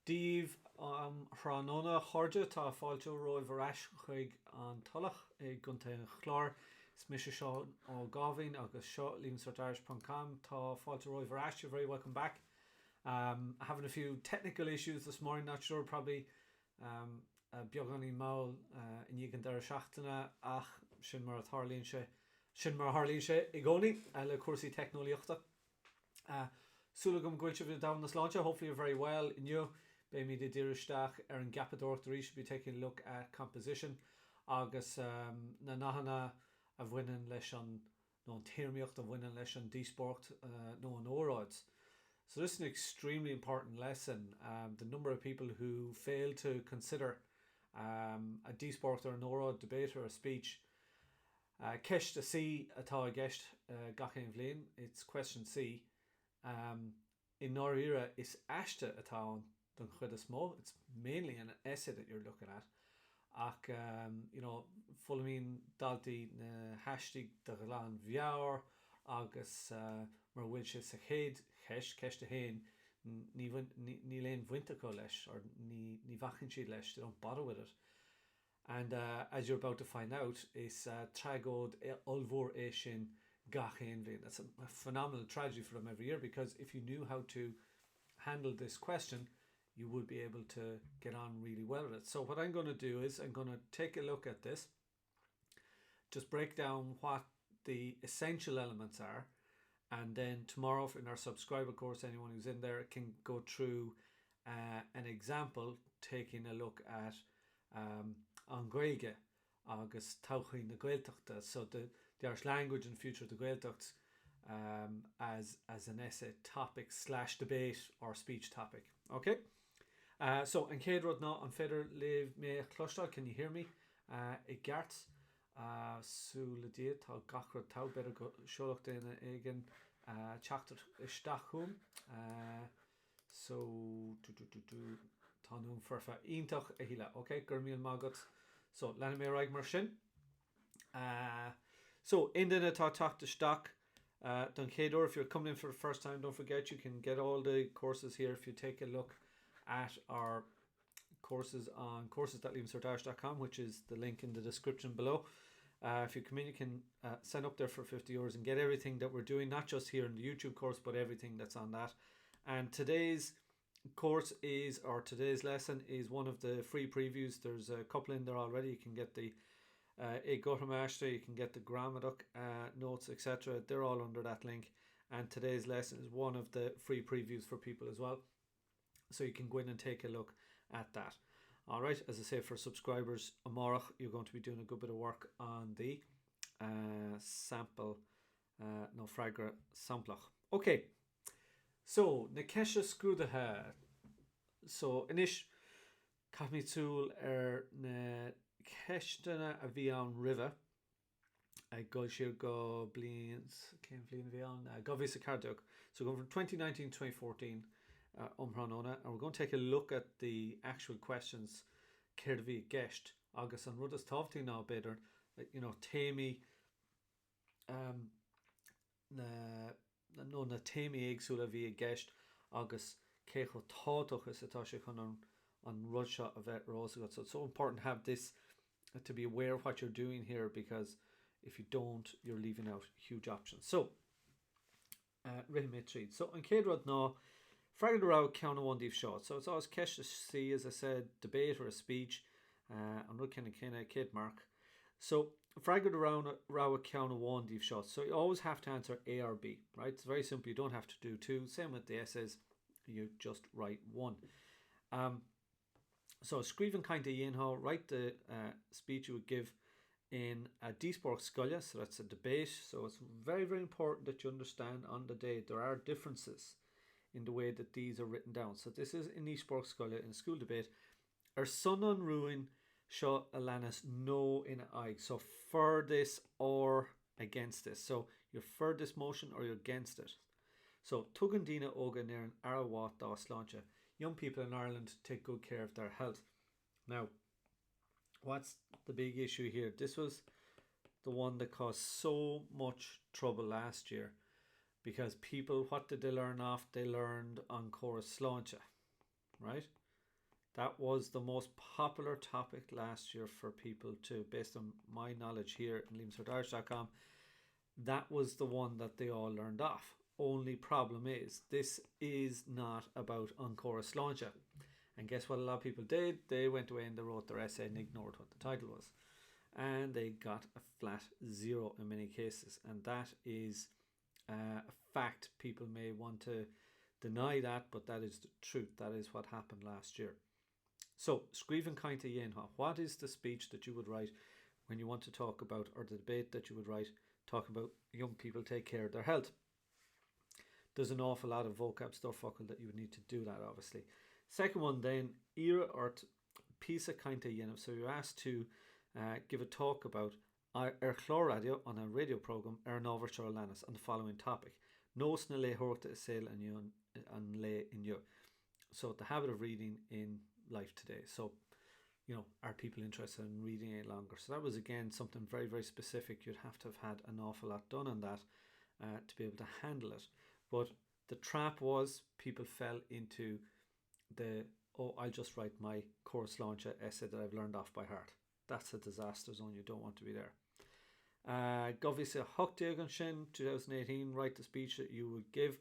Díomh Hranona Chorja tá fáilte roimh arás chuig an talach ag gunta an chlár smise seo ó Gavin agus seo Leavingcertirish.com tá fáilte roimh arás. You're very welcome back. Having a few technical issues this morning, not sure, probably beagán í máil in dhéann dar seachtainna ach sin mar Harlíonn sé I gcónaí le cuasaí technoliaachta. Súlagam gúilte bhí down the sláinte. Hopefully you're very well in you. Béimi de Díospóireacht an gapador should be taking a look at composition agus na nachana a bhaineann leis an nó an tíirmíocht a bhaineann leis an díospóireacht nó an óráid. So this is an extremely important lesson. The number of people who fail to consider a díospóireacht or an óráid debate or a speech. Ceist a C atá a gceist gachéin bhliain. It's question C. In Norira is ashta atá don chud is mó. It's mainly an essay that you're looking at. Ach, fulamín daltaí na hashtag de ghalán bheabhar agus mar bhfuil sé sa chéad ceist a hain ní léon bhainteacha leis or ní bhachann siad leis. They don't bother with it. And as you're about to find out, is tragód olmhór é sin gachéin bhliain. That's a phenomenal tragedy for them every year, because if you knew how to handle this question, you would be able to get on really well with it. So what I'm going to do is I'm going to take a look at this, just break down what the essential elements are, and then tomorrow in our subscriber course, anyone who's in there can go through an example, taking a look at an Gaeilge agus tauchaí na Gaeltachta, so the Irish language and future of the Gaeltacht as an essay topic / debate or speech topic. Okay? So an céad rud ná an féidir léamh mé chlostal. Can you hear me? I gart sú le dia tá gachrad tá beidir go seolach déna éigen teachtar isteach chun. So tá nún farfa ionintach a híle. Okay, gur míl mágat. So lena mé raig mar sin. So in the talk to stock, don chéador, if you're coming in for the first time, don't forget you can get all the courses here if you take a look at our courses on courses.leavingcertirish.com, which is the link in the description below. If you come in, you can sign up there for €50 and get everything that we're doing, not just here in the YouTube course, but everything that's on that. And today's course is, or today's lesson is one of the free previews. There's a couple in there already. You can get the Gotamashta, you can get the Grammatic notes, etc. They're all under that link. And today's lesson is one of the free previews for people as well. So you can go in and take a look at that. All right, as I say, for subscribers, Amorach, you're going to be doing a good bit of work on the sample, no fragra samplach. Okay, so na kesha scrúdathe. So inis Caithmí na ceistena a bhí an river. Go siar go blians céim blian bhí an go bhí sa Cardiog. So going from 2019 to 2014 Hranona, and we're going to take a look at the actual questions céir bhí gceist agus an rud is tábhachtí ná beidir, téimi na téimi éagsúla bhí gceist agus cécho tátochas atá sé chun an rud seo a bheith rósagat. So it's so important to have this, to be aware of what you're doing here, because if you don't, you're leaving out huge options. So Rihimitri. So an céad rud ná Fragad rá ceanna one díobh seo. So it's always ceist to see, as I said, debate or a speech, and rud cinna céad mark. So fragad rá ceanna one díobh seo. So you always have to answer A or B, right? It's very simple. You don't have to do two. Same with the essays. You just write one. So scríbhinn cainte dhéanamh, write the speech you would give in a díospóireacht scoile. So that's a debate. So it's very, very important that you understand on the day there are differences in the way that these are written down. So this is in díospóireacht scoile, in a school debate. Son an ruin seo a lenas no in aig. So for this or against this. So you're for this motion or you're against it. So tugan dína óga near an arawat dá sláinte. Young people in Ireland take good care of their health. Now, what's the big issue here? This was the one that caused so much trouble last year, because people, what did they learn off? They learned on chorus sláinte, right? That was the most popular topic last year for people to, based on my knowledge here in Leavingcertirish.com. That was the one that they all learned off. Only problem is, this is not about Ancora Sláinte. And guess what a lot of people did? They went away and they wrote their essay and ignored what the title was. And they got a flat 0 in many cases. And that is a fact. People may want to deny that, but that is the truth. That is what happened last year. So, Scríofann Cainte Dhéanamh, what is the speech that you would write when you want to talk about, or the debate that you would write, talk about young people take care of their health? There's an awful lot of vocab stuff that you would need to do that, obviously. Second one then, Ira or Pisa Cainte Dhéanamh. So you're asked to give a talk about Chlár Radio on a radio programme Nova Lanas on the following topic. Nos na le horta sale and le in you. So the habit of reading in life today. So, are people interested in reading it longer? So that was again something very, very specific. You'd have to have had an awful lot done on that to be able to handle it. But the trap was people fell into I'll just write my course launch essay that I've learned off by heart. That's a disaster zone. You don't want to be there. Govisa Hochtiagan Shin 2018, write the speech that you would give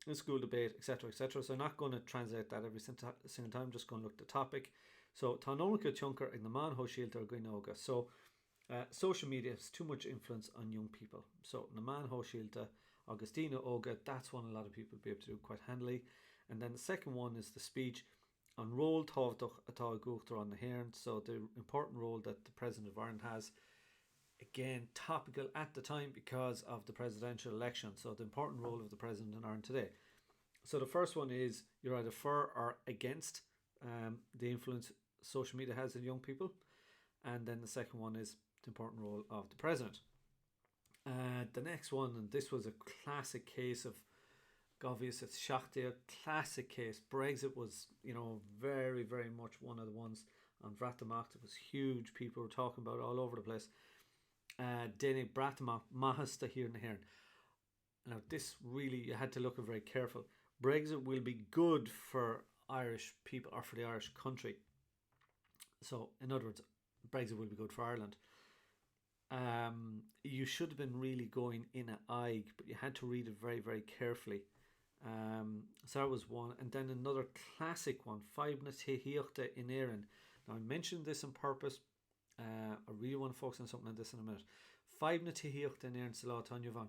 in school debate, etc., etc. So I'm not going to translate that every single time. I'm just going to look at the topic. So Tánocha Chunker in the man ho shielter Guinoga. So social media has too much influence on young people. So the man ho shielter Augustina Oga, that's one a lot of people will be able to do quite handily. And then the second one is the speech on role Távdach atá Guachtar on the Hairn. So the important role that the President of Ireland has. Again, topical at the time because of the presidential election. So the important role of the President in Ireland today. So the first one is you're either for or against the influence social media has in young people. And then the second one is the important role of the President. The next one, and this was a classic case of Govius, it's Shachtia, classic case. Brexit was, very, very much one of the ones on Bratamacht. It was huge. People were talking about it all over the place. Dene Bratamacht, Mahasta here in the Hairn. Now, this really, you had to look very careful. Brexit will be good for Irish people or for the Irish country. So, in other words, Brexit will be good for Ireland. You should have been really going in at Aig, but you had to read it very, very carefully. So that was one. And then another classic one, Five na Tíochta in Éireann. Now, I mentioned this on purpose. I really want to focus on something like this in a minute. Five na Tíochta in Éireann Salah Tanyavan.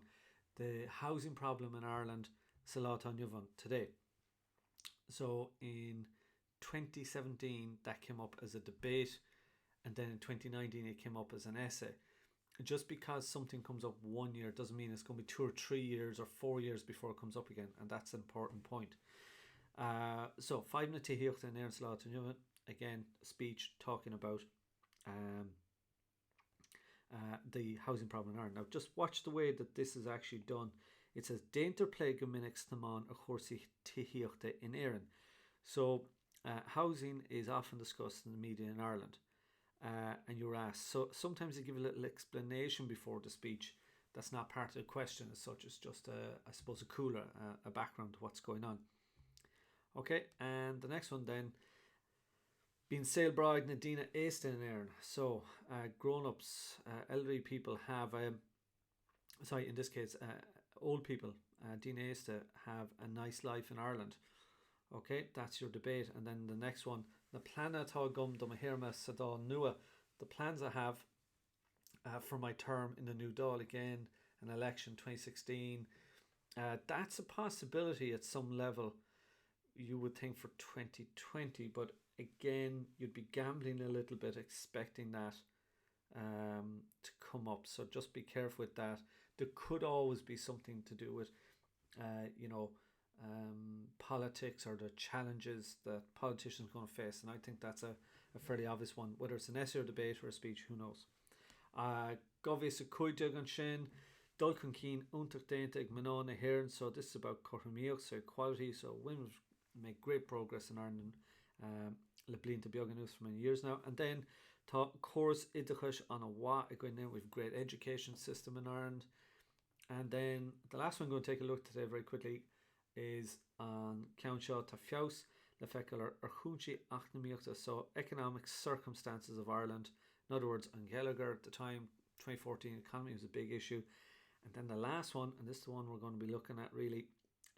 The housing problem in Ireland, Salah Tanyavan today. So in 2017, that came up as a debate. And then in 2019, it came up as an essay. Just because something comes up 1 year doesn't mean it's going to be 2 or 3 years or 4 years before it comes up again. And that's an important point. So, Five na Tíochta in Éireann Salah Tanyavan. Again, a speech talking about the housing problem in Ireland. Now, just watch the way that this is actually done. It says, Dainter plague minix naman a chorsi Tíochta in Éireann. So, housing is often discussed in the media in Ireland. And you're asked. So sometimes they give a little explanation before the speech. That's not part of the question as such. It's just, I suppose, a cooler, a background to what's going on. Okay, and the next one then. Being Sale Bride Nadina Easton in Éireann. So grown-ups, elderly people have, in this case, old people, Dina Easton, have a nice life in Ireland. Okay, that's your debate. And then the next one, the plan atá gum do mahirma sadá nua. The plans I have for my term in the new Dáil again, an election 2016. That's a possibility at some level, you would think, for 2020. But again, you'd be gambling a little bit, expecting that to come up. So just be careful with that. There could always be something to do with, politics or the challenges that politicians are going to face, and I think that's a fairly obvious one. Whether it's an essay or debate or a speech, who knows? Govis a cuideag an sin, dulchan keen untach daintig manon a hairn. So this is about corrimiach, so equality. So women make great progress in Ireland. Le blin to biogan news for many years now. And then course idachas on a wa going in with great education system in Ireland. And then the last one I'm going to take a look today very quickly is on Count Shaw to Fios, le feicil ar chúnsaí eacnamaíochta, so economic circumstances of Ireland. In other words, on Gallagher at the time, 2014 economy was a big issue. And then the last one, and this is the one we're going to be looking at really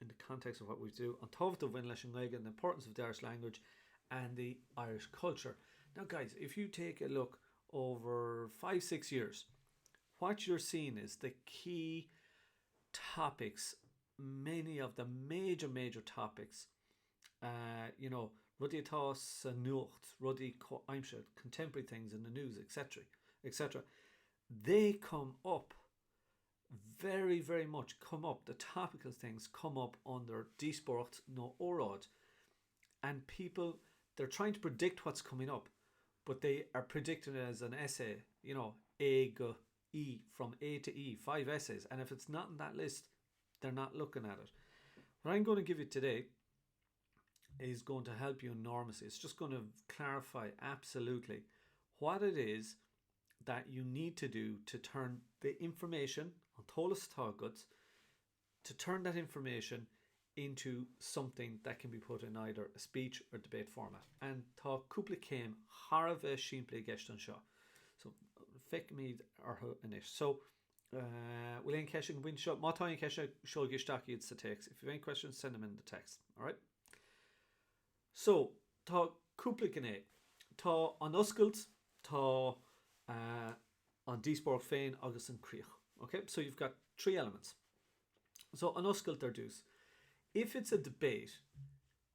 in the context of what we do, on top of the Winlish and Gaeilge, and the importance of the Irish language and the Irish culture. Now guys, if you take a look over 5-6 years, what you're seeing is the key topics, many of the major topics, ruddy atá sa nuacht, ruddy aimse, contemporary things in the news, etc. They come up very much come up. The topical things come up under Díospóireacht no Óráid, and people, they're trying to predict what's coming up, but they are predicting it as an essay, A, G, E, from A to E, 5 essays, and if it's not in that list, they're not looking at it. What I'm going to give you today is going to help you enormously. It's just going to clarify absolutely what it is that you need to do to turn the information on Tolas Tágad, to turn that information into something that can be put in either a speech or debate format. And tá cúpla céim thar bheith siimplí gceist an seo. So feic míad artha inis. So we'll aon ceise win shot. Má tá aon ceise seo gisteach iad sa text. If you have any questions, send them in the text. Alright? So tá cúpla gné. Tá an oscailt, tá an Díospóireacht féin agus an críoch. Okay, so you've got 3 elements. So an oscailt ar dús. If it's a debate,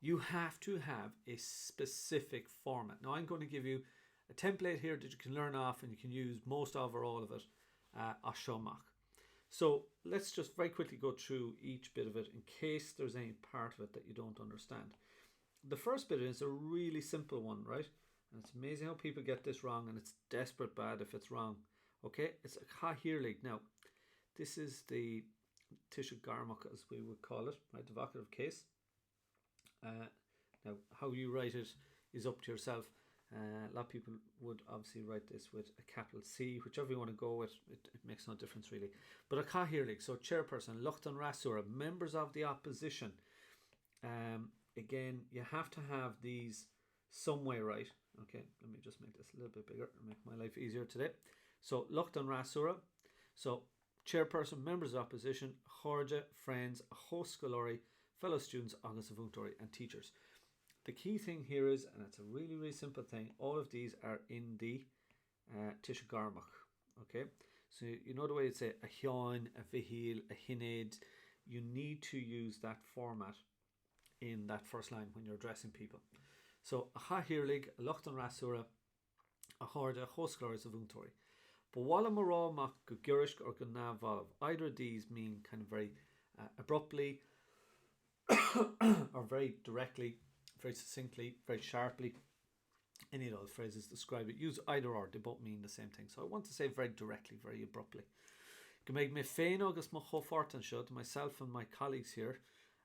you have to have a specific format. Now I'm going to give you a template here that you can learn off and you can use most of or all of it as seomach. So let's just very quickly go through each bit of it in case there's any part of it that you don't understand. The first bit is a really simple one, right? And it's amazing how people get this wrong, and it's desperate bad if it's wrong. Okay, it's a Cahirirlig. Now, this is the Tisha Garmach, as we would call it, right? The vocative case. Now, how you write it is up to yourself. A lot of people would obviously write this with a capital C, whichever you want to go with. It makes no difference really. But a Cahirirlig, so chairperson, Luchtan Rasura, members of the opposition. Again, you have to have these some way right. Okay, let me just make this a little bit bigger and make my life easier today. So Luchtan Rasura, so chairperson, members of opposition, Chorja, friends, a hoscalori, fellow students, agus avuntori, and teachers. The key thing here is, and it's a really simple thing, all of these are in the Tisha Garmach. Okay, so you know the way you'd say a hion, a vihil, a hined. You need to use that format in that first line when you're addressing people. So a Cahirirlig, a Luchtan Rasura, a Chorja, a hoscalori, a avuntori. But wala mará mac go gurishk or go navalv, either of these mean kind of very abruptly or very directly, very succinctly, very sharply. Any of those phrases describe it. Use either or, they both mean the same thing. So I want to say very directly, very abruptly. Go make me féin agus mo chofart an shot, myself and my colleagues here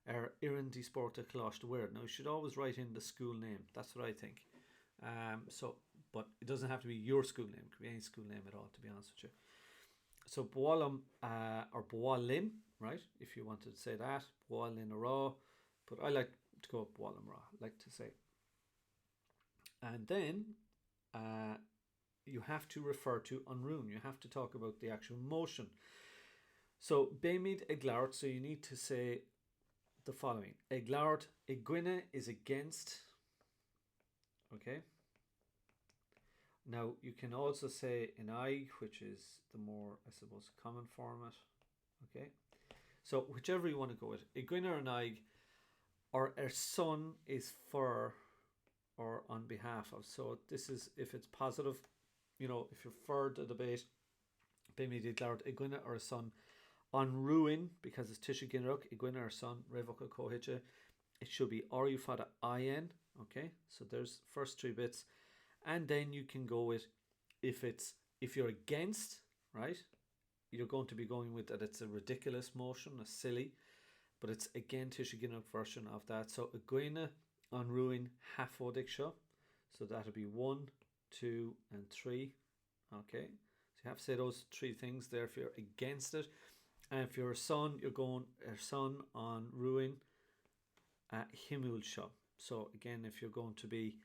are Iran Díospóireachta Closh Word. Now you should always write in the school name. That's what I think. But it doesn't have to be your school name. It could be any school name at all, to be honest with you. So Boalam or Boalin, right? If you wanted to say that, Boalin Ra, but I like to go Boalam Ra, like to say. And then you have to refer to Unrún. You have to talk about the actual motion. So Beimid Eglart, so you need to say the following. Eglart, Egwine is against. Okay. Now you can also say an I, which is the more, I suppose, common format. Okay. So whichever you want to go with. Egwine or an I, or er son is for or on behalf of. So this is if it's positive, if you're for the debate, Beimid Eglart, Egwine or a son. On ruin, because it's Tisha Ginruk, Egwine or son, Revoka Kohitcha, it should be Orufada IN. Okay, so there's first 3 bits. And then you can go with if you're against, right? You're going to be going with that it's a ridiculous motion, a silly, but it's again Tisha Ginruk version of that. So Egwine on ruin hafodik sho. So that'll be 1, 2, and 3. Okay. So you have to say those 3 things there if you're against it. And if you're a son, you're going son on ruin himul sho. So again, if you're going to be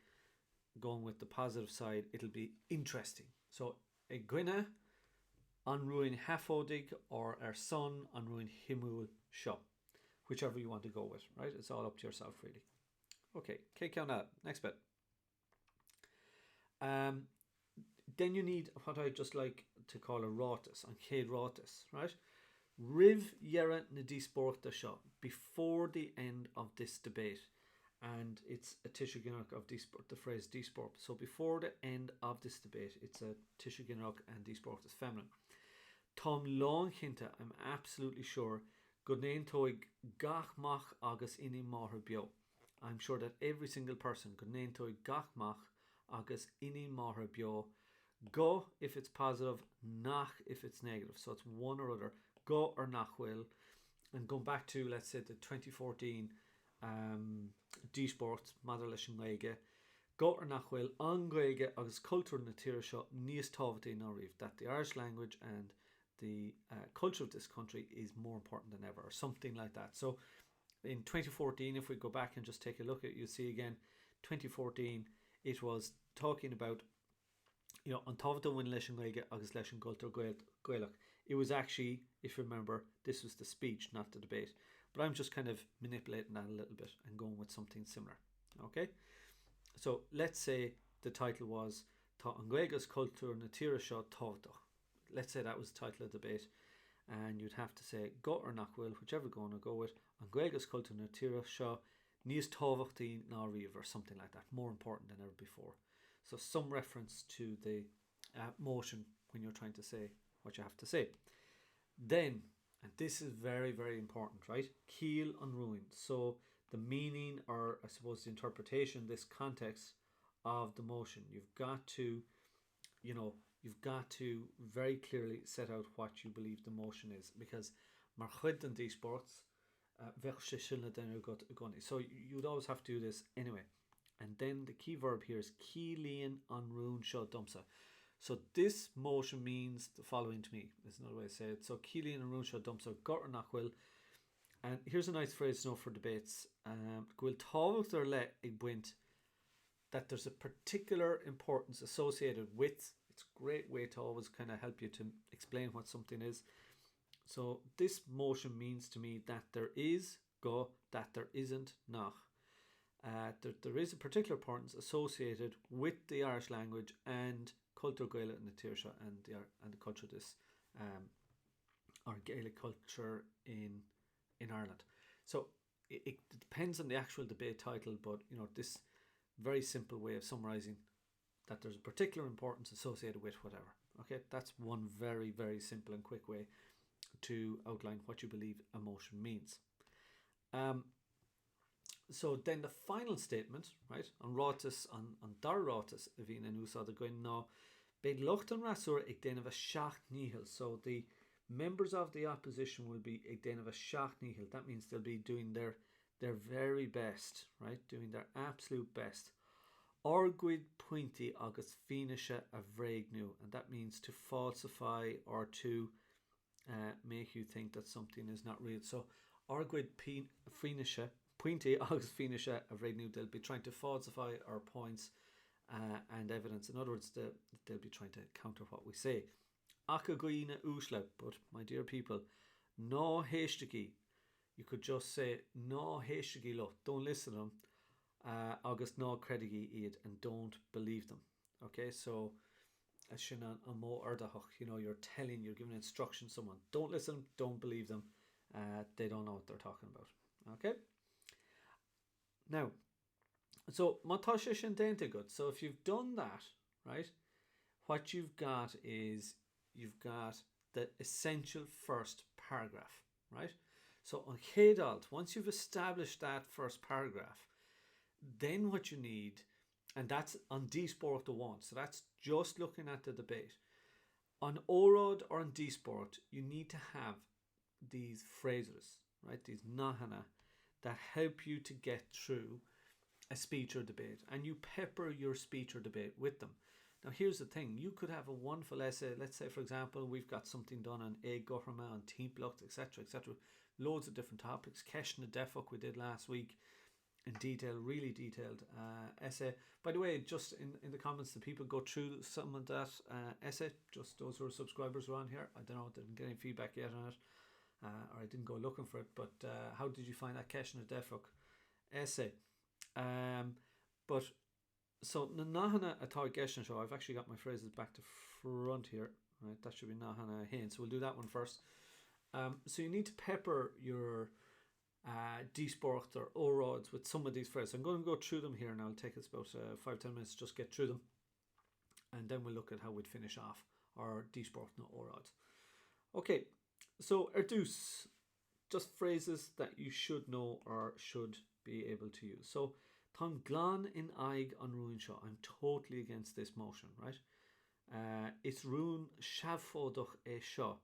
going with the positive side, it'll be interesting. So a gwine an ruin hafodig or our son an ruin himul sho, whichever you want to go with, right? It's all up to yourself, really. Okay, kick on that. Next bit. Then you need what I just like to call a rotus, an chéad rotus, right? Riv yera na díospóireachta seo before the end of this debate. And it's a tishaginach of the phrase díospóireacht. So before the end of this debate, it's a tishaginach and díospóireacht is feminine. Tom long hinta, I'm absolutely sure, godnain toig gach mach agus inni mahar bio. I'm sure that every single person godnain toig gach mach agus inni mahar bio. Go if it's positive, nach if it's negative. So it's one or other. Go or nach will. And going back to, let's say, the 2014 Díospóireacht Madra leis an Gaeilge, go or nach will an Gaeilge agus cultúr na tíre seo níos tábhachtí ná riamh, that the Irish language and the culture of this country is more important than ever, or something like that. So in 2014, if we go back and just take a look at it, you'll see again, 2014, it was talking about, you know, an tábhachtá win leis an Gaeilge agus leis an cultúr Gaelach. It was actually, if you remember, this was the speech, not the debate. But I'm just kind of manipulating that a little bit and going with something similar. Okay? So let's say the title was Tá an Gaeilge's cultúr na tíre seo tábhachtach. Let's say that was the title of the debate. And you'd have to say go or nach will, whichever you're going to go with. An Gaeilge's cultúr na tíre seo níos tábhachtí ná riamh, or something like that. More important than ever before. So some reference to the motion when you're trying to say what you have to say. Then, and this is very, very important, right? Kiel and ruin. So the meaning, or I suppose the interpretation, this context of the motion. You've got to, you know, you've got to very clearly set out what you believe the motion is, because mar chuid an díospóireacht bheadh sé sin le daoine gcónaí. So you'd always have to do this anyway. And then the key verb here is Keeleen an rún seo dumsa. So this motion means the following to me. There's another way to say it. So Keeleen an rún seo dumsa got or nach will. And here's a nice phrase to know for debates. Gwyl tábhacht ar le ag buint, that there's a particular importance associated with. It's a great way to always kind of help you to explain what something is. So this motion means to me that there is go, that there isn't nach. There is a particular importance associated with the Irish language and cultúr Gaeilge na tíre seo and the culture of this our Gaelic culture in Ireland. So it depends on the actual debate title, but you know, this very simple way of summarising that there's a particular importance associated with whatever. Okay, that's one very, very simple and quick way to outline what you believe emotion means. So then the final statement, right, on rotas, on dar rotas, avin and usad going now, beg lochten rasur ik den of a shacht nihil. So the members of the opposition will be ik den of a shacht nihil. That means they'll be doing their very best, right, doing their absolute best. Orguid pointy agus finisha a vregnu, and that means to falsify or to make you think that something is not real. So orguid finisha pointy agus finisha a vregnu, they'll be trying to falsify our points and evidence. In other words, they'll be trying to counter what we say. Akaguina usla, but my dear people, no hashtagi. You could just say no hashtagi lo, don't listen to them. Agus no credigi iad, and don't believe them. Okay, so as shinan amo ardahach, you know, you're giving instruction to someone. Don't listen, don't believe them. They don't know what they're talking about. Okay. Now, so matasha shin dainty good. So if you've done that, right, what you've got is you've got the essential first paragraph, right? So on Hedalt, once you've established that first paragraph, then what you need, and that's on Díospóireacht 1, so that's just looking at the debate. On Óráid or on Díospóireacht, you need to have these phrases, right, these nahana, that help you to get through a speech or debate, and you pepper your speech or debate with them. Now here's the thing, you could have a wonderful essay. Let's say, for example, we've got something done on Ag Gohrma, on Teamplucht, etc., etc. Loads of different topics. Kesh na Defok we did last week. in detail, really detailed essay. By the way, just in the comments, the people go through some of that essay, just those who are subscribers around here. I don't know, didn't get any feedback yet on it, or I didn't go looking for it, but how did you find that Keshin Defok essay? But so Nahana Atar Geshin show, I've actually got my phrases back to front here, right? That should be Nahana Hain, so we'll do that one first. So you need to pepper your Díospóireacht or Óráids with some of these phrases. I'm going to go through them here, and I'll take us about 5-10 minutes to just get through them, and then we'll look at how we'd finish off our Díospóireacht and Óráids. Okay, so Erdús, just phrases that you should know or should be able to use. So Tá glán in aig an rún seo. I'm totally against this motion, right? It's rún seafódach é seo.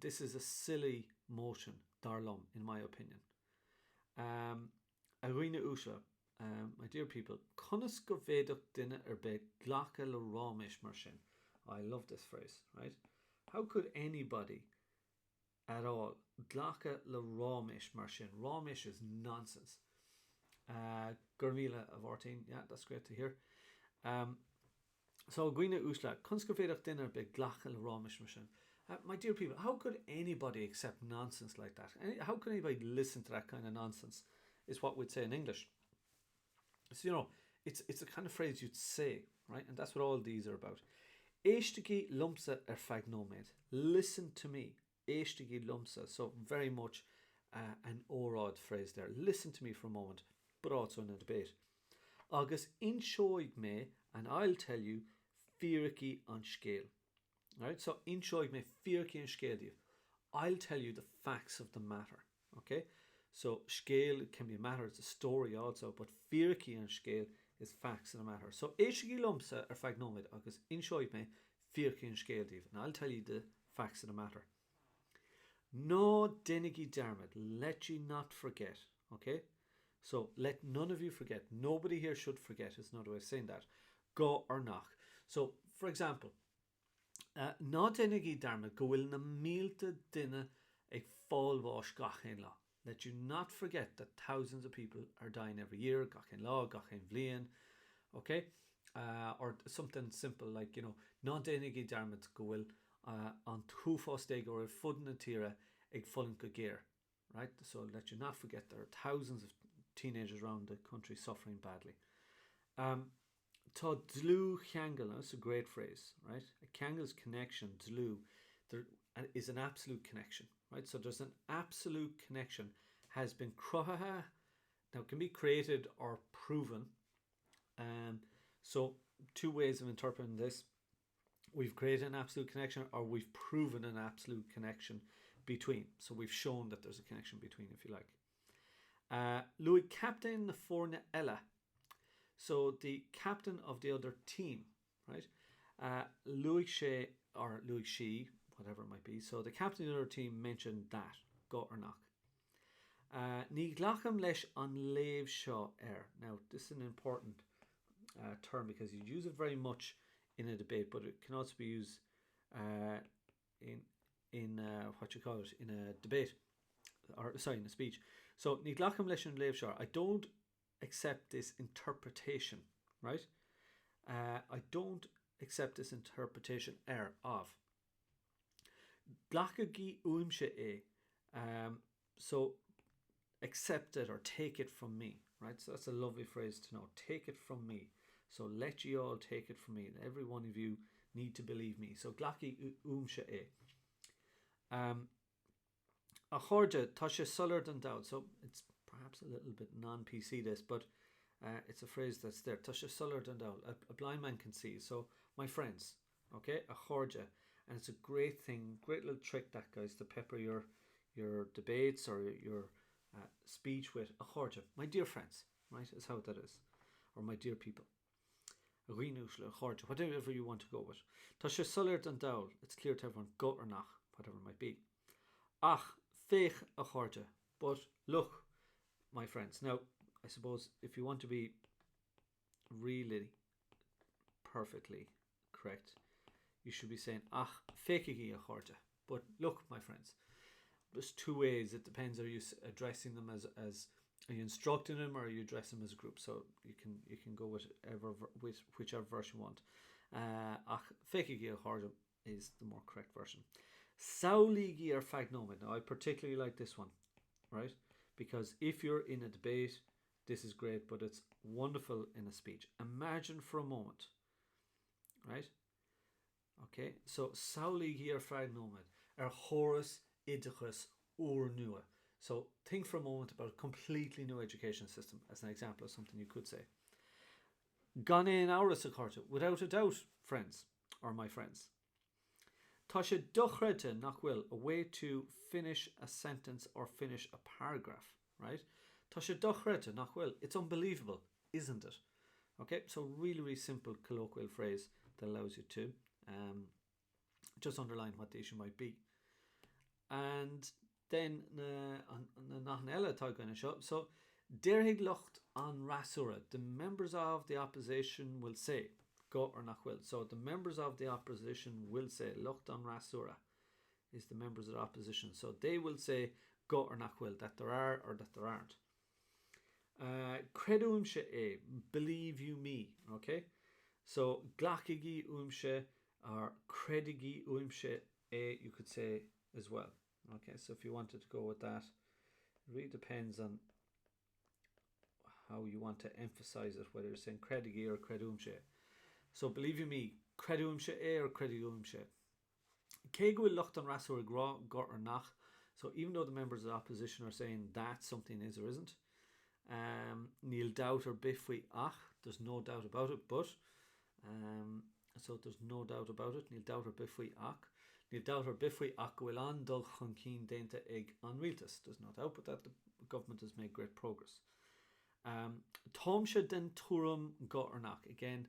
This is a silly motion, darlum, in my opinion. Arena Usha, my dear people, conas go bhéadach duine be ghlacha le rámis mar sin. I love this phrase, right? How could anybody at all ghlacha le rámis mar sin? Rámis is nonsense. Gurmila of 14, yeah, that's great to hear. So Gwina Usla, conas go bhéadach duine be ghlacha le rámis mar sin. My dear people, how could anybody accept nonsense like that? How could anybody listen to that kind of nonsense, is what we'd say in English. So, you know, it's the kind of phrase you'd say, right? And that's what all these are about. Éistigi lumsa fag nóméid. Listen to me. Éistigi lumsa. So very much an óráid phrase there. Listen to me for a moment, but also in a debate. Agus inshoig me, and I'll tell you, fírici an scéal. Right, so inshoig me fírici an scéal. I'll tell you the facts of the matter. Okay, so scéal can be a matter, it's a story also, but fírici an scéal is facts of the matter. So éistigi lumsa fag nóméid agus inshoig me fírici an scéal. And I'll tell you the facts of the matter. No denigi dermot, let you not forget. Okay, so let none of you forget. Nobody here should forget, is another way of saying that. Go or knock. So for example, ná denigi dermot go bhfuil na mílte duine ag fáilbhás gachéin lá. Let you not forget that thousands of people are dying every year, gachéin lá, gachéin bhliain. Okay, or something simple like, you know, ná denigi dermot go bhfuil an túfásteig or fud na tíre ag fullen go géir. Right, so let you not forget there are thousands of teenagers around the country suffering badly. Tá dlú cheangal, that's a great phrase, right? A cheangal's connection, dlú, there is an absolute connection, right? So there's an absolute connection, has been cruhaha, now it can be created or proven. So two ways of interpreting this. We've created an absolute connection, or we've proven an absolute connection between. So we've shown that there's a connection between, if you like. Louis captain na forna ella. So the captain of the other team, right? Louis Shea or Louis Shee, whatever it might be. So the captain of the other team mentioned that. Go or knock. Ní glacham leis an léamh seo Now this is an important term because you use it very much in a debate, but it can also be used in what you call it, in a debate, or sorry, in a speech. So ní glacham leis an léamh seo. I don't accept this interpretation, right? I don't accept this interpretation of glachagi uimse e. So accept it or take it from me, right? So that's a lovely phrase to know. Take it from me. So let you all take it from me. Every one of you need to believe me. So glachgi uimse e. A chorja tasha sullard and doubt. So it's perhaps a little bit non-PC this, but it's a phrase that's there. Tasha sullard and doubt. A blind man can see. So my friends, okay, a chorja, and it's a great thing, great little trick that, guys, to pepper your debates or your speech with a chorja. My dear friends, right, is how that is, or my dear people. A rinúsle, a chorja, whatever you want to go with. Tasha sullard and doubt. It's clear to everyone, go or nach, whatever it might be. Ach, fech a chorja. But look, my friends, now I suppose if you want to be really perfectly correct, you should be saying ach fekigi a chorja. But look, my friends, there's two ways. It depends. Are you addressing them as Are you instructing them or are you addressing them as a group? So you can go with whichever version you want. Ach feicigí harja is the more correct version. Sauligi or fagnoma. Now I particularly like this one, right? Because if you're in a debate, this is great, but it's wonderful in a speech. Imagine for a moment, right? Okay, so sauligi or fagnoma are Horus idachus or nua. So think for a moment about a completely new education system as an example of something you could say. Gane in auras a carta, without a doubt, friends, or my friends. Tasha dochrete nach will, a way to finish a sentence or finish a paragraph, right? Tasha dochrete nach will, it's unbelievable, isn't it? Okay, so really, really simple colloquial phrase that allows you to just underline what the issue might be. And then nach an eile tá gona seo. So Derhig locht an rasura. The members of the opposition will say go or nach will. So the members of the opposition will say locht an rasura is the members of the opposition. So they will say go or nach will, that there are or that there aren't. Credu umse e, believe you me. Okay, so glachigi umse or credigi umse e, you could say as well. Okay, so if you wanted to go with that, it really depends on how you want to emphasize it, whether you're saying credigi or credumshe. So believe you me, credumshe e or credumshe. Kegwil locht an rasur got or nach. So even though the members of the opposition are saying that something is or isn't, Neil doubt or bifwi ach, there's no doubt about it, but so there's no doubt about it. Neil doubt or bifwi ach. Neil doubt or bifwi ach will an dul chunkin denta egg an realtas. There's no doubt but that the government has made great progress. Tomsha den turum got or nach. Again,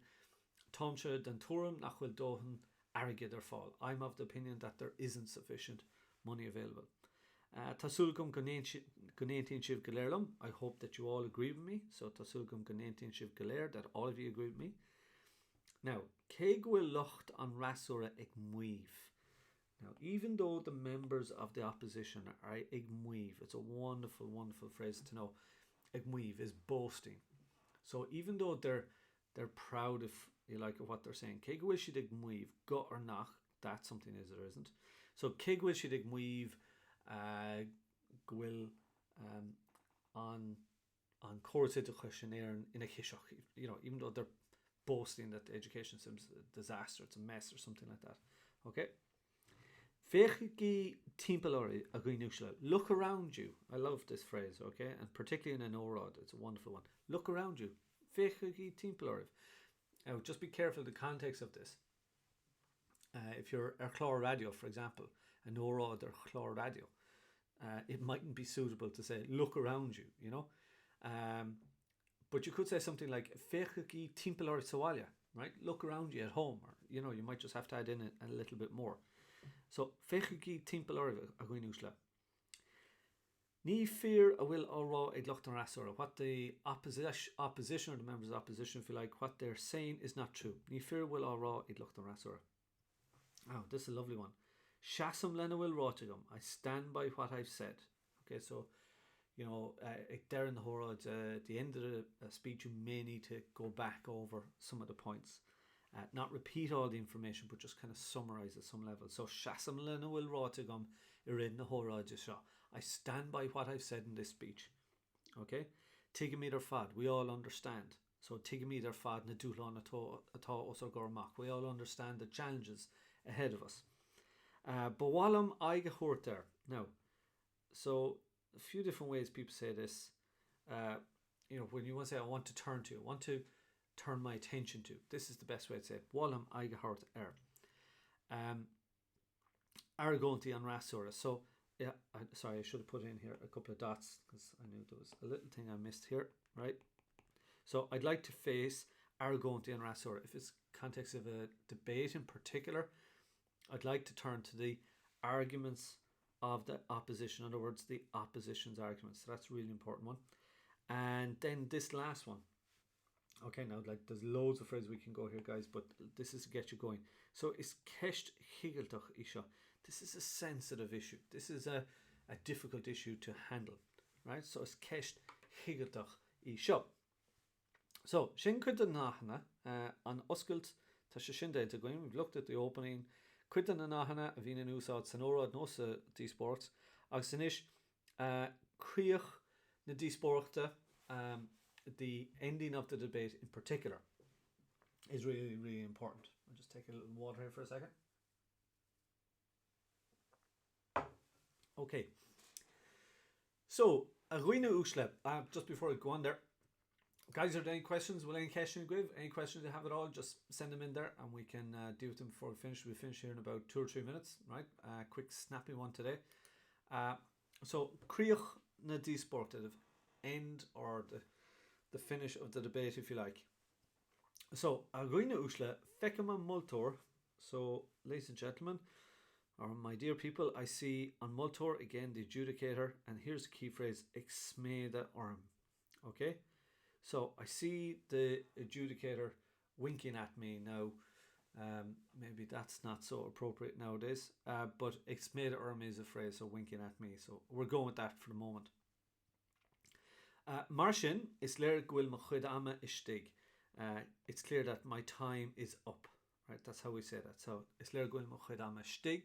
Tomsha den turum nach will dohen arrogate or fall. I'm of the opinion that there isn't sufficient money available. Tasulgum gonentin shiv galerlum. I hope that you all agree with me. So tasulgum gonentin shiv galer, that all of you agree with me. Now, kegwil locht an rasura ig muiv. Now, even though the members of the opposition are ig muiv, it's a wonderful, wonderful phrase to know. Ig muiv is boasting. So even though they're proud, if you like, of what they're saying, kegwil shid ig muiv, got or nach, that's something is or isn't. So kegwil shid ig muiv, gwil on chorsid questionnaire in a kishach, you know, even though they're boasting that the education system's a disaster, it's a mess or something like that. Okay. Look around you. I love this phrase, okay? And particularly in an Óráid, it's a wonderful one. Look around you. Now, just be careful of the context of this. If you're a chlor radio, for example, an Óráid or chlor radio, it mightn't be suitable to say, look around you, you know? But you could say something like, right? Look around you at home, or, you know, you might just have to add in a little bit more. So, fechugi timpel orve a gwyniwsla. Ni fear a will or ag locht an rasura. What the opposition or the members of the opposition feel like, what they're saying is not true. Ni fear will or ag locht an rasura. Oh, this is a lovely one. Shasam lena will rotigum. I stand by what I've said. Okay, so, you know, there in the Óráid, at the end of the speech, you may need to go back over some of the points. Not repeat all the information, but just kind of summarize at some level. So, Shasam lena will rotigum in the Óráid. I stand by what I've said in this speech. Okay? Tigamid fad, we all understand. So, Tigamid fad na dúlan atá osar gormach. We all understand the challenges ahead of us. But walam aige hort there. Now, so a few different ways people say this. You know, when you want to say, I want to turn to, I want to turn my attention to. This is the best way to say it. Walam aige hort Argonti an rasura. So, yeah, sorry, I should have put in here a couple of dots because I knew there was a little thing I missed here, right? So, I'd like to face Argonti an rasura. If it's context of a debate in particular, I'd like to turn to the arguments of the opposition. In other words, the opposition's arguments. So that's a really important one. And then this last one. Okay, now like there's loads of phrases we can go here, guys, but this is to get you going. So it's kesht higeltach isha. This is a sensitive issue. This is a difficult issue to handle, right? So it's kesht chigatach I seo. So, sin cuid an nachna an oscailt tá sé sin déit going. We've looked at the opening. Cuid an nachna a bhín an úsáid san óráid nó sa díospóireacht. Agus san is críoch na díospóireachta, the ending of the debate in particular is really, really important. I'll just take a little water here for a second. Okay. So, a roiine úsle, just before I go on there, guys, are there any questions? Will any question give? Any questions you have at all? Just send them in there and we can deal with them before we finish. We'll finish here in about 2 or 3 minutes, right? Quick, snappy one today. So, críoch na díospóireachta, end or the finish of the debate, if you like. So, a roiine úsle, fecama multor. So, ladies and gentlemen, or my dear people, I see on multor, again, the adjudicator, and here's the key phrase, exméada orm. Okay? So, I see the adjudicator winking at me now. Maybe that's not so appropriate nowadays, but exméada orm is a phrase, so winking at me. So, we're going with that for the moment. Marsin is léir gwil mo chuid ama istig. It's clear that my time is up. Right, that's how we say that. So, is léir gwil mo chuid ama istig.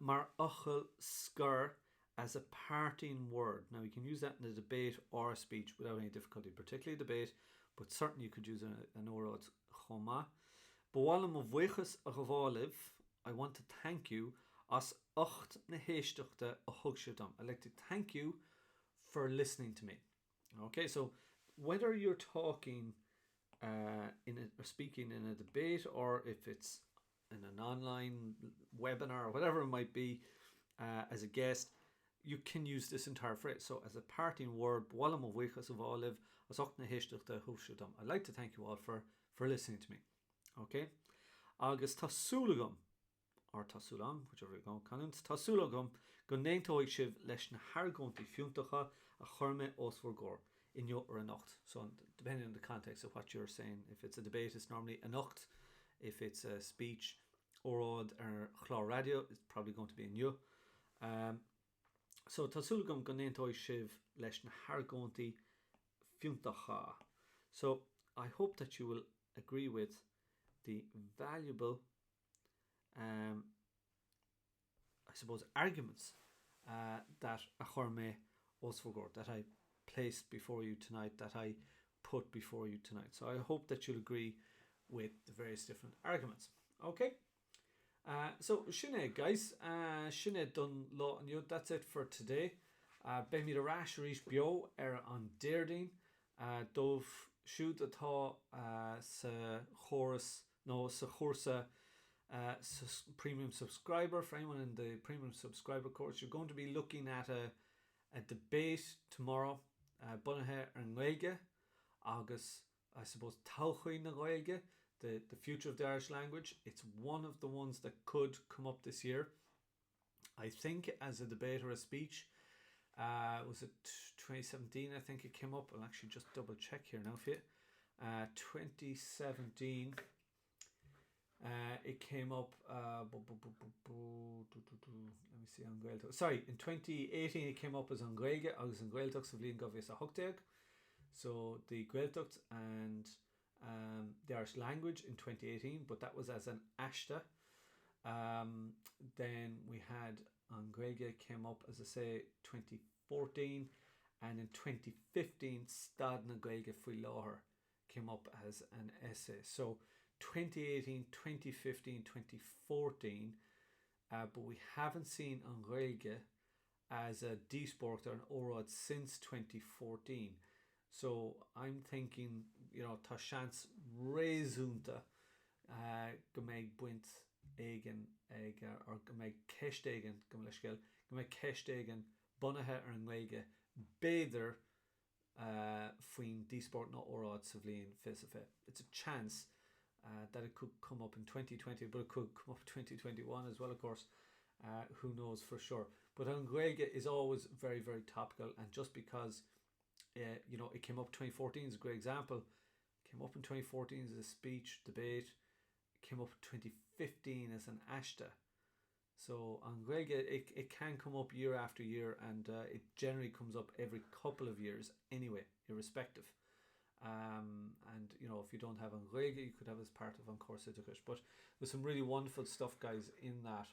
Mar ochel skur as a parting word. Now, you can use that in a debate or a speech without any difficulty, particularly a debate, but certainly you could use an óráid chomá. Bwalam of weches a gavaliv, I want to thank you as ocht na héisteachta a hugshadam. I'd like to thank you for listening to me. Okay, so whether you're talking or speaking in a debate, or if it's in an online webinar or whatever it might be, as a guest, you can use this entire phrase. So as a parting word, I'd like to thank you all for listening to me. Okay? Agus tasúlagum, or tasulam, whichever you go, canons, tasúlagum, go néintóigh sibh leis na hargontaí fiúntacha a churme osforgor in your or a nocht. So depending on the context of what you're saying, if it's a debate, it's normally a nocht. If it's a speech, óráid or chlár radio, it's probably going to be in you. So tasúlagum go néintóigh sibh leis na hargontaí fiúntacha. So I hope that you will agree with the valuable I suppose arguments that a chorme osfogor, that I placed before you tonight, that I put before you tonight. So I hope that you'll agree with the various different arguments. Okay? So Sinead, guys, Sinead done law and you. That's it for today. Ben mi rash rish bio on Deirding. Dove shoot atá sa chorus no sa chorsa premium subscriber. For anyone in the premium subscriber course, you're going to be looking at a debate tomorrow. Bunathe ar Gaeilge agus I suppose Tauchuí na Gaeilge, the future of the Irish language. It's one of the ones that could come up this year. I think as a debate or a speech. Was it 2017? I think it came up. I'll actually just double check here now for you. 2017. It came up. Let me see on Gaeltach. Sorry, in 2018 it came up as on Gaeilge. I was on Gaeltach so Bhliain Govis a Hugteag. So the Gaeltach and the Irish language in 2018, but that was as an Ashta. Then we had on Gaeilge came up, as I say, 2014, and in 2015 Stad na Gaeilge Faoi Láthair came up as an essay. So 2018, 2015, 2014, but we haven't seen on Gaeilge as a díospóireacht or an óráid since 2014. So I'm thinking, tá seans réasúnta go mbeidh buint éigen or go mbeidh ceist éigen go mbeidh ceist éigen bunathe ar an Gaeilge beidir faoin díospóireacht nó óráid sa bhliain fis a fé. It's a chance that it could come up in 2020, but it could come up in 2021 as well, of course. Who knows for sure. But on Gaeilge is always very, very topical, and just because it came up 2014 is a great example. It came up in 2014 as a speech, debate. It came up in 2015 as an Ashta. So on Gaeilge, it can come up year after year, and it generally comes up every couple of years anyway, irrespective. And if you don't have an Gaeilge, you could have as part of an Córas Oideachais. But there's some really wonderful stuff, guys, in that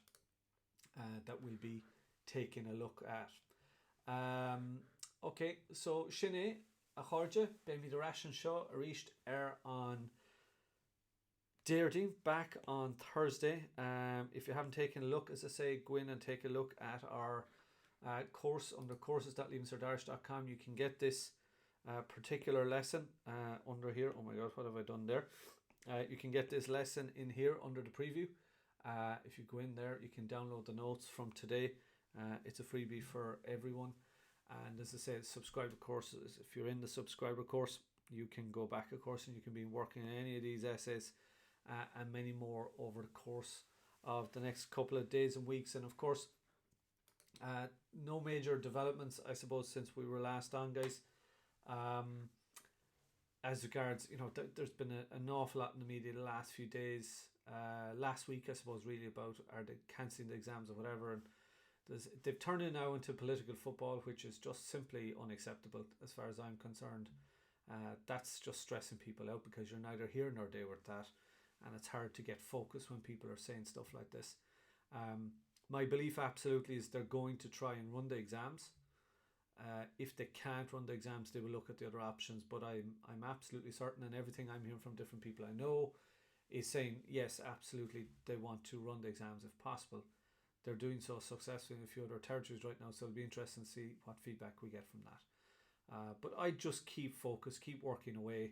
that we'll be taking a look at. Okay, so Shinné, a Cháirde, ben mi de Rashan Shaw, Arisht on Déirdín, back on Thursday. If you haven't taken a look, as I say, go in and take a look at our course under courses.leavingcertirish.com. You can get this particular lesson under here. Oh my god, what have I done there? You can get this lesson in here under the preview. If you go in there, you can download the notes from today. It's a freebie for everyone. And as I said, subscriber courses. If you're in the subscriber course, you can go back, of course, and you can be working on any of these essays and many more over the course of the next couple of days and weeks. And of course, no major developments, I suppose, since we were last on, guys. As regards, there's been an awful lot in the media the last few days. Last week, I suppose, really about are they cancelling the exams or whatever. And they've turned it now into political football, which is just simply unacceptable as far as I'm concerned. That's just stressing people out because you're neither here nor there with that. And it's hard to get focus when people are saying stuff like this. My belief absolutely is they're going to try and run the exams. If they can't run the exams, they will look at the other options. But I'm absolutely certain, and everything I'm hearing from different people I know is saying, yes, absolutely, they want to run the exams if possible. They're doing so successfully in a few other territories right now, so it'll be interesting to see what feedback we get from that. But I just keep focused, keep working away.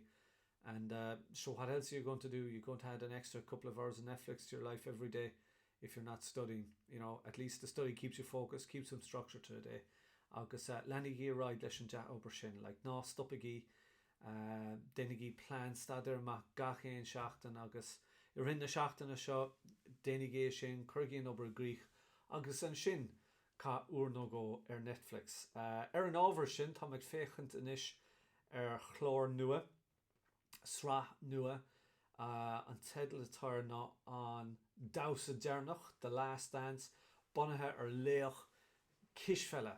And so what else are you going to do? You're going to add an extra couple of hours of Netflix to your life every day if you're not studying. At least the study keeps you focused, keeps some structure to the day. Agus lenig í Óráid leis an deach obair sin, like ná stoppaigí dénig í plán staidir amach gach éon seachtain agus I rinne seachtainna seo dénig é sin chuirgíonn obair Griach agus an sin cá uair nó go Netflix. Ar an ábhar sin tá ag féchant inis chlór nua, srá nua, an tedal atá ná an Dása Dearnach, The Last Dance, bunathe léoch Kisfella.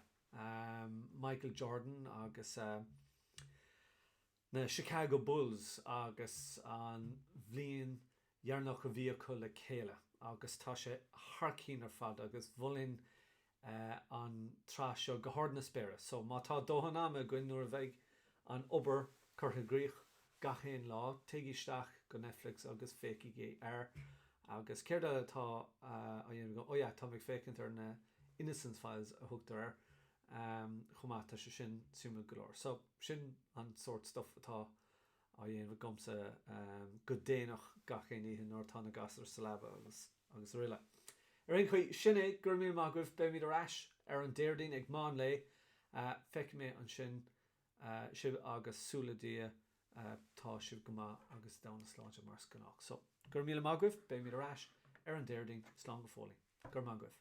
Michael Jordan agus na Chicago Bulls agus an bhliain dhearnach a bhí acu le chéile agus tá sé harcín ar fad agus bhfuilinn an trá seo go háir na spéire. So má tá dóhanna me goin nuair a bheith an obair curtha Griach gachéon lá teagisteach go Netflix agus féicigé agus céirda tá a dhéanamh go tá ag fécinnt ar na Innocence Files a thugtar ar chumata se sin siúma golóir. So sin an sort stuff atá a dhéanamh gomsa go déanach gachéon íhe nóir tána gasar salaba agus riile. Ar ein chuí sinné gur mí mágah be mí arás ar an Déirdín ag máin lé feic mé an sin sib agus súladia tá sib go má agus dána sláinte mar scanach. So gur mí mágah be mí arás ar an Déirdín slán go fólaí. Gur mágah.